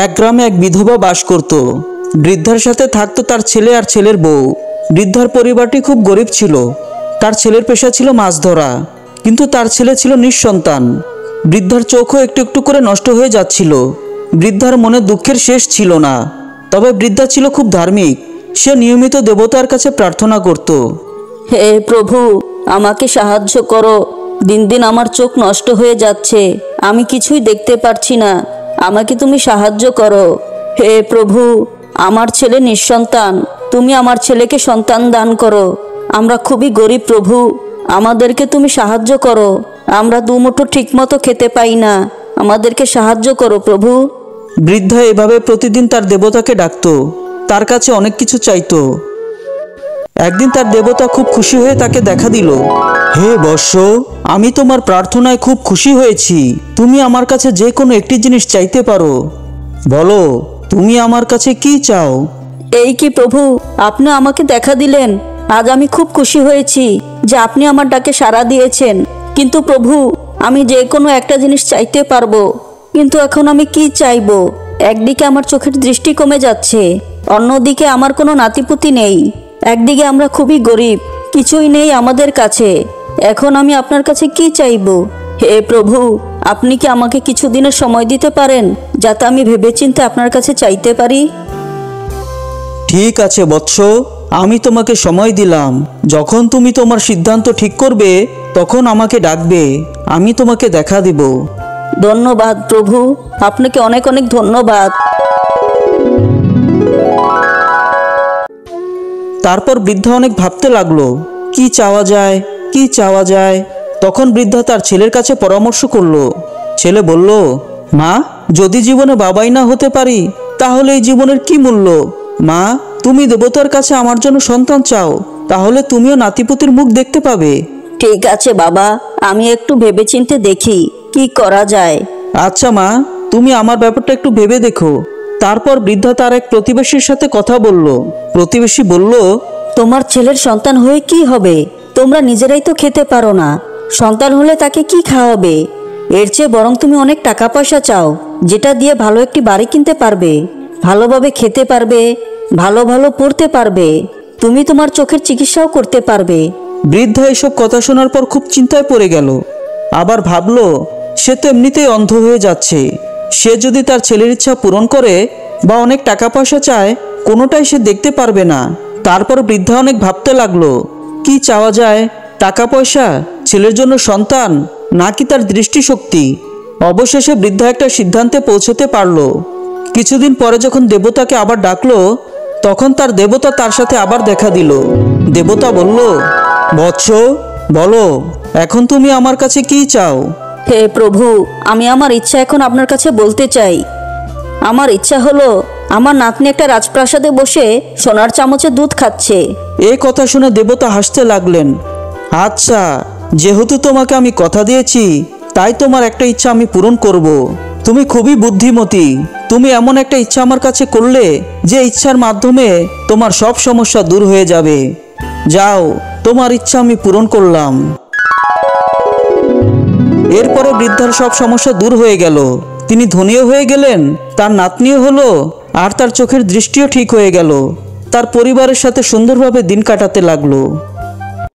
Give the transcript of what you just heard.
এক গ্রামে এক বিধবা বাস করত। বৃদ্ধার সাথে থাকতো তার ছেলে আর ছেলের বউ। বৃদ্ধার পরিবারটি খুব গরিব ছিল। তার ছেলের পেশা ছিল মাছ ধরা, কিন্তু তার ছেলে ছিল নিঃসন্তান। বৃদ্ধার চোখও একটু একটু করে নষ্ট হয়ে যাচ্ছিল। বৃদ্ধার মনে দুঃখের শেষ ছিল না। তবে বৃদ্ধা ছিল খুব ধার্মিক। সে নিয়মিত দেবতার কাছে প্রার্থনা করত। হে প্রভু, আমাকে সাহায্য করো। দিন দিন আমার চোখ নষ্ট হয়ে যাচ্ছে, আমি কিছুই দেখতে পারছি না। আমাকে তুমি সাহায্য করো। হে প্রভু, আমার ছেলে নিঃসন্তান, তুমি আমার ছেলেকে সন্তান দান করো। আমরা খুবই গরিব প্রভু, আমাদেরকে তুমি সাহায্য করো। আমরা দুমুঠো ঠিকমতো খেতে পাই না, আমাদেরকে সাহায্য করো প্রভু। বৃদ্ধা এভাবে প্রতিদিন তার দেবতাকে ডাকত, তার কাছে অনেক কিছু চাইতো। একদিন তার দেবতা খুব খুশি হয়ে তাকে দেখা দিল। হে বৎস, আমি তোমার প্রার্থনায় খুব খুশি হয়েছি। তুমি আমার কাছে যে কোনো একটি জিনিস চাইতে পারো। বলো, তুমি আমার কাছে কি চাও? এই কি প্রভু, আপনি আমাকে দেখা দিলেন। আজ আমি খুব খুশি হয়েছি যে আপনি আমার ডাকে সাড়া দিয়েছেন। কিন্তু প্রভু, আমি যে কোনো একটা জিনিস চাইতে পারবো, কিন্তু এখন আমি কি চাইবো? একদিকে আমার চোখের দৃষ্টি কমে যাচ্ছে, অন্যদিকে আমার কোনো নাতিপুতি নেই। একদিকে আমরা খুবই গরিব, কিছুই নেই আমাদের কাছে। এখন আমি আপনার কাছে কি চাইবো? হে প্রভু, আপনি কি আমাকে কিছুদিনের সময় দিতে পারেন, যাতে আমি ভেবেচিন্তে আপনার কাছে চাইতে পারি? ঠিক আছে বৎস, আমি তোমাকে সময় দিলাম। যখন তুমি তোমার সিদ্ধান্ত ঠিক করবে, তখন আমাকে ডাকবে, আমি তোমাকে দেখা দিব। ধন্যবাদ প্রভু, আপনাকে অনেক অনেক ধন্যবাদ। তারপর বৃদ্ধা অনেক ভাবতে লাগলো, কি চাওয়া যায়, কি চাওয়া যায়। তখন বৃদ্ধা তার ছেলের কাছে পরামর্শ করলো। ছেলে বলল, মা, যদি জীবনে বাবাই না হতে পারি, তাহলে এই জীবনের কি মূল্য? মা, তুমি দেবতার কাছে আমার জন্য সন্তান চাও, তাহলে তুমিও নাতিপুতির মুখ দেখতে পাবে। ঠিক আছে বাবা, আমি একটু ভেবেচিন্তে দেখি কি করা যায়। আচ্ছা মা, তুমি আমার ব্যাপারটা একটু ভেবে দেখো। তারপর বৃদ্ধা তার এক প্রতিবেশীর সাথে কথা বলল। প্রতিবেশী বলল, তোমার ছেলের সন্তান হয়ে কি হবে? তোমরা নিজেরাই তো খেতে পারো না, সন্তান হলে তাকে কি খাওয়াবে? এর চেয়ে বরং তুমি অনেক টাকা পয়সা চাও, যেটা দিয়ে ভালো একটি বাড়ি কিনতে পারবে, ভালোভাবে খেতে পারবে, ভালো ভালো পড়তে পারবে, তুমি তোমার চোখের চিকিৎসাও করতে পারবে। বৃদ্ধা এসব কথা শোনার পর খুব চিন্তায় পড়ে গেল। আবার ভাবলো, সে তো এমনিতেই অন্ধ হয়ে যাচ্ছে। সে যদি তার ছেলের ইচ্ছা পূরণ করে বা অনেক টাকা পয়সা চায়, কোনোটাই সে দেখতে পারবে না। তারপর বৃদ্ধা অনেক ভাবতে লাগলো, কি চাওয়া যায়, টাকা পয়সা, ছেলের জন্য সন্তান, নাকি তার দৃষ্টিশক্তি? অবশেষে বৃদ্ধা একটা সিদ্ধান্তে পৌঁছতে পারলো। কিছুদিন পরে যখন দেবতাকে আবার ডাকলো, তখন তার দেবতা তার সাথে আবার দেখা দিল। দেবতা বলল, বৎস, বলো, এখন তুমি আমার কাছে কি চাও? হে প্রভু, আমি আমার ইচ্ছা এখন আপনার কাছে বলতে চাই। আমার ইচ্ছা হলো, আমার নাতনি একটা রাজপ্রাসাদে বসে সোনার চামচে দুধ খাচ্ছে। এই কথা শুনে দেবতা হাসতে লাগলেন। আচ্ছা, যেহেতু তোমাকে আমি কথা দিয়েছি, তাই তোমার একটা ইচ্ছা আমি পূরণ করব। তুমি খুবই বুদ্ধিমতী। তুমি এমন একটা ইচ্ছা আমার কাছে করলে, যে ইচ্ছার মাধ্যমে তোমার সব সমস্যা দূর হয়ে যাবে। যাও, তোমার ইচ্ছা আমি পূরণ করলাম। এরপরে বৃদ্ধার সব সমস্যা দূর হয়ে গেল। তিনি ধনীও হয়ে গেলেন, তার নাতনিও হলো, আর তার চোখের দৃষ্টিও ঠিক হয়ে গেল। তার পরিবারের সাথে সুন্দরভাবে দিন কাটাতে লাগলো।